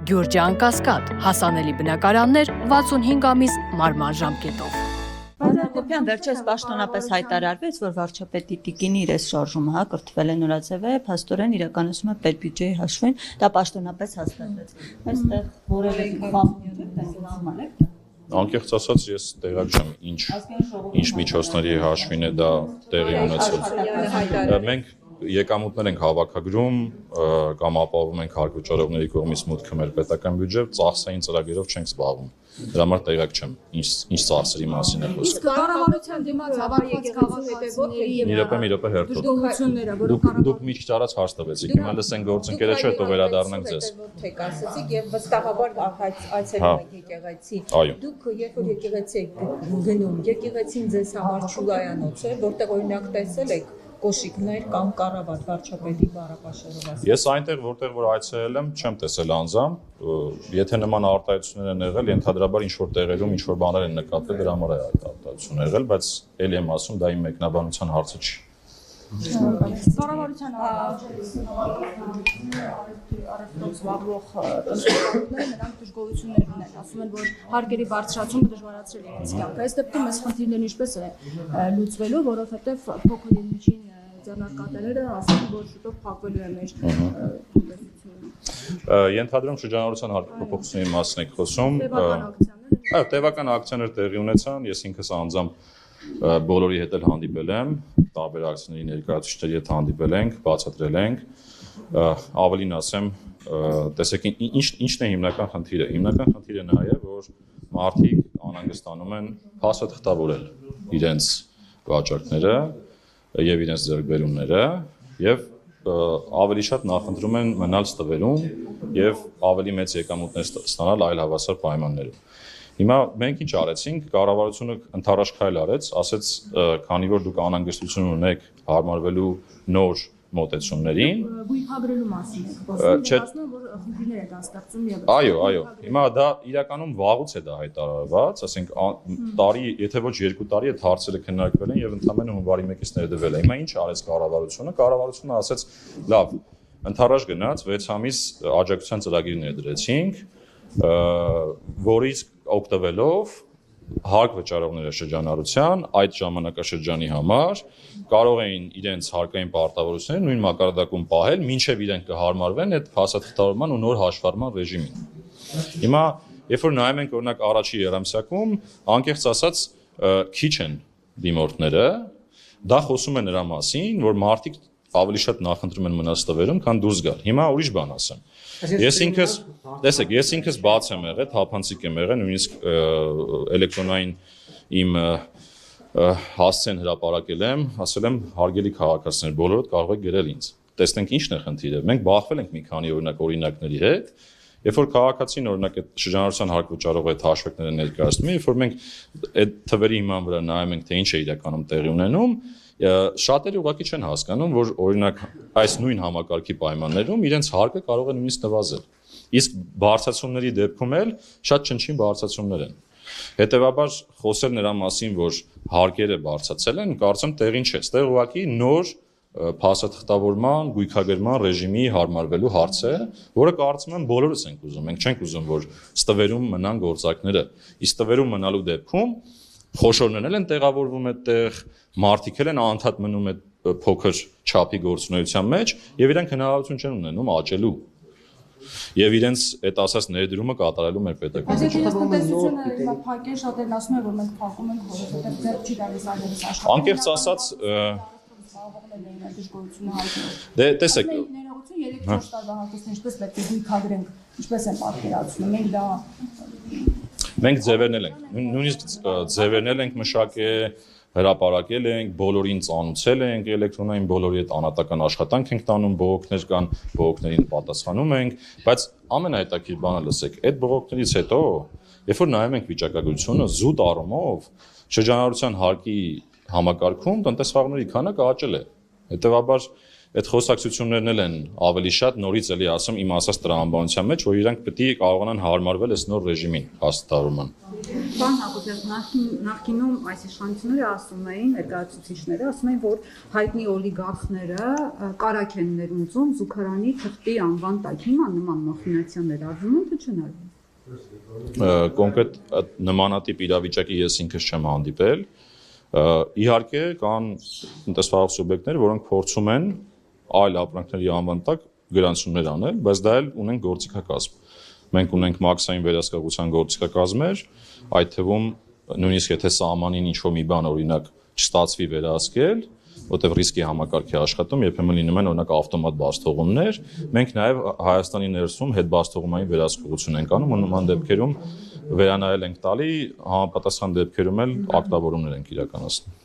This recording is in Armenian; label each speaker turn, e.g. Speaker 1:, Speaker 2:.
Speaker 1: Գյուրջան Կասկադ, հասանելի բնակարաններ 65 ամիս մարման ժամկետով։
Speaker 2: Հակոբյան վերջերս պաշտոնապես հայտարարվեց, որ վարչապետի տիկինի իր շարժումը կրթվել է նորաձև է, փաստորեն իրականացում է պետբյուջեի հաշվին, դա պաշտոնապես հաստատվեց։ Այստեղ որևէ խախտում եք։
Speaker 3: Անկեղծ ասած ես տեղակ չեմ ինչ միջոցների հաշվին է դա տեղի ունեցել։ Մենք եկամուտներ ենք հավաքագրում կամ ապահովում ենք հարկվճարողների կողմից մուտքը մեր պետական բյուջե, ծախսային ծրագրերով չենք զբաղվում։ Դրա համար տեղակ չեմ ինչ ծախսերի մասին է խոսքը։
Speaker 4: Իսկ կառավարության դիմաց հավաքված քաղաքացիների
Speaker 3: մի րոպե հերթով։ Դուք մի քիչ առաջ հարց տվեցիք, հիմա լսենք գործընկերը չէ, հետո վերադառնանք ձեզ։
Speaker 5: Թեք ասացիք եւ վստահաբար այցելում եք եկեղեցի։ Դուք երբ որ եկեղեցի եք գնում, եկեղեցին ձեզ համար ճուլայանոց է, որտեղ օրինակ տեսել եք կոշիկներ կամ կառավար վարչապետի բառապաշարով ասած։
Speaker 3: Ես այնտեղ որտեղ որ այցելել եմ, չեմ տեսել անձամբ, եթե նման արտահայտություններ են եղել, ենթադրաբար ինչ որ տեղերում ինչ որ բաներ են նկատվել, դրա համար է այդ արտահայտությունը եղել, բայց ելի եմ ասում, դա իմ մեկնաբանության հարցը չի։
Speaker 4: Կառավարության զբաղվող տնօրենները նրանք դժգոհություններ ունեն, ասում են, որ հարկերի բարձրացումը դժվարացրել է իրենց կյանքը։ Այս դեպքում այս խնդիրներն ինչպես է լուծվելու, որովհետև փոքր եւ միջին ձեռնարկատերերը ասում են, որ շուտով փակվելու է մեր տնտեսությունը։
Speaker 3: Ենթադրում շրջանառության հարկի փոփոխությունների մասին եք խոսում։ Այո, տևական ակցիաներ տեղի ունեցան, ես ինքս անձամբ բոլորի հետ էլ հանդիպել եմ, տարբեր ակցիաների ներկայացուցիչների հետ հանդիպել ենք, բացատրել ենք, ավելին ասեմ, տեսեք ինչն է հիմնական խնդիրը։ Հիմնական խնդիրը նա է, որ մարդիկ անհանգստանում են փաստաթղթավորել իրենց վաճառքները եւ իրենց ձեռքբերումները եւ ավելի շատ նախընտրում են մնալ ստվերում եւ ավելի մեծ եկամուտներ ստանալ այլ հավասար պայմաններում։ Հիմա մենք ինչ արեցինք, կառավարությունը ընդառաջ քայլ արեց, ասեց, քանի որ դուք անհանգստություն ունեք հարմարվելու նոր մոտեցումներին,
Speaker 4: գույքագրելու մասին եք խոսում, որ խնդիրներ է դա ստեղծում եւ
Speaker 3: Այո, հիմա դա իրականում վաղուց է դա հայտարարված, ասենք տարի, եթե ոչ 2 տարի այդ հարցերը քննարկվել են եւ ընդամենը հունվարի 1-ից ներդրվել է։ Հիմա ինչ արեց կառավարությունը։ Կառավարությունը ասեց, լավ, ընդառաջ գնաց 6 ամիս աջակցության ծրագիր ներդրեցինք, որից օգտվելով հարկ վճարողները շրջանառության այդ ժամանակաշրջանի համար կարող էին իրենց հարկային պարտավորությունները նույն մակարդակում պահել, մինչև իրենք կհարմարվեն այդ փաստաթղթավորման ու նոր հաշվառման ռեժիմին։ Հիմա, երբ որ նայում ենք օրինակ առաջի երամսյակում, անկեղծ ասած, քիչ են դիմորդները, դա խոսում է նրա մասին, որ մարդիկ ավելի շատ նախընտրում են մնալ ստվերում, քան դուրս գալ։ Հիմա ուրիշ բան ասեմ։ Ես ինքս բաց եմ եղել, թափանցիկ եմ եղել, նույնիսկ էլեկտրոնային իմ հասցեն հրապարակել եմ, ասել եմ հարգելի քաղաքացիներ, բոլորդ կարող եք գրել ինձ։ Տեսնենք ինչն է խնդիրը։ Մենք բախվել ենք մի քանի օրինակների հետ, երբ որ քաղաքացին օրինակ այդ շրջանառության հարկ վճարող այդ հաշվեկները ներկայացնում է, երբ որ մենք այդ թվերի հիման վրա նայում ենք, թե ինչ է իրականում տեղի ունենում, շատերը ուղղակի չեն հասկանում, որ օրինակ այս նույն համակարգի պայմաններում իրենց հարկը կարող է նույնիսկ նվազել։ Իսկ բարձրացումների դեպքում էլ շատ չնչին բարձրացումներ են։ Հետևաբար խոսել նրա մասին, որ հարկերը բարձրացել են, կարծեմ տեղին չէ։ Ստեղ ուղղակի նոր փաստաթղթավորման, գույքագրման ռեժիմի հարմարվելու հարց է, որը կարծում եմ բոլորս ենք ուզում։ Մենք չենք ուզում, որ ստվերում մնան գործարքները։ Իսկ ստվերում մնալու դեպքում խոշորներն են տեղավորվում այդտեղ, մարդիկ են անդադ մնում այդ փոքր չափի գործունեության մեջ եւ իրենք հնարավորություն չեն ունենում աճելու եւ իրենց այդ ասած ներդրումը կատարելու մեր պետական
Speaker 4: տնտեսությունը հիմա փակել շատերն ասում են, որ մենք փակում ենք, որովհետեւ ձեր չի տալիս այլևս աշխատանք։
Speaker 3: Անկեղծ ասած Դե տեսեք
Speaker 4: ներողություն 3-4 տարվա հարկուսն ինչպես պետք է գույքագրենք, ինչպես են պատկերացնում, մենք դա
Speaker 3: Մենք ձևերնել ենք, նույնիսկ ձևերնել ենք մշակել, հրապարակել ենք, բոլորին ծանուցել ենք էլեկտրոնային, բոլորի հետ անհատական աշխատանք ենք տանում, բողոքներ կան, բողոքներին պատասխանում ենք, բայց ամենահետաքրքիր բանը լսեք, այդ բողոքներից հետո, երբ որ նայում ենք վիճակագրությունը, զուտ առումով շրջանառության հարկի համակարգում տնտեսվարների քանակը աճել է։ Հետևաբար այդ խոսակցություններն էլ են ավելի շատ նորից էլի ասեմ իմ ասած տրամաբանության մեջ, որ իրանք պետք է կարողանան հարմարվել այս նոր ռեժիմին հաստատավորման։
Speaker 6: Պարոն Հակոբյան, նախկինում այս իշխանությունները ասում էին, ներկայացուցիչները ասում էին, որ հայտնի օլիգարխները կարակ են ներմուծում Զուգարանի թղթի անվան տակ։ Հիմա նման մախինացիաներ արվում են, թե չեն արվում։
Speaker 3: Կոնկրետ նմանատիպ իրավիճակի ես ինքս չեմ հանդիպել։ Իհարկե կան տնտեսվարող սուբյեկտներ, որոնք փորձում են այլ ապրանքների անվան տակ գրանցումներ անել, բայց դա էլ ունեն գործիքակազմ։ Մենք ունենք մաքսային վերահսկողության գործիքակազմեր, այդ թվում նույնիսկ եթե սահմանին ինչ-որ մի բան օրինակ չստացվի վերահսկել, որտեղ ռիսկի համակարգի աշխատում երբեմն լինում են օրինակ ավտոմատ բացթողումներ, մենք նաև Հայաստանի ներսում հետբացթողումային վերահսկողություն ենք անում ու նման դեպքերում վերանայել ենք տալի, համապատասխան դեպքերում էլ ակտավորումներ ենք իրականացնում։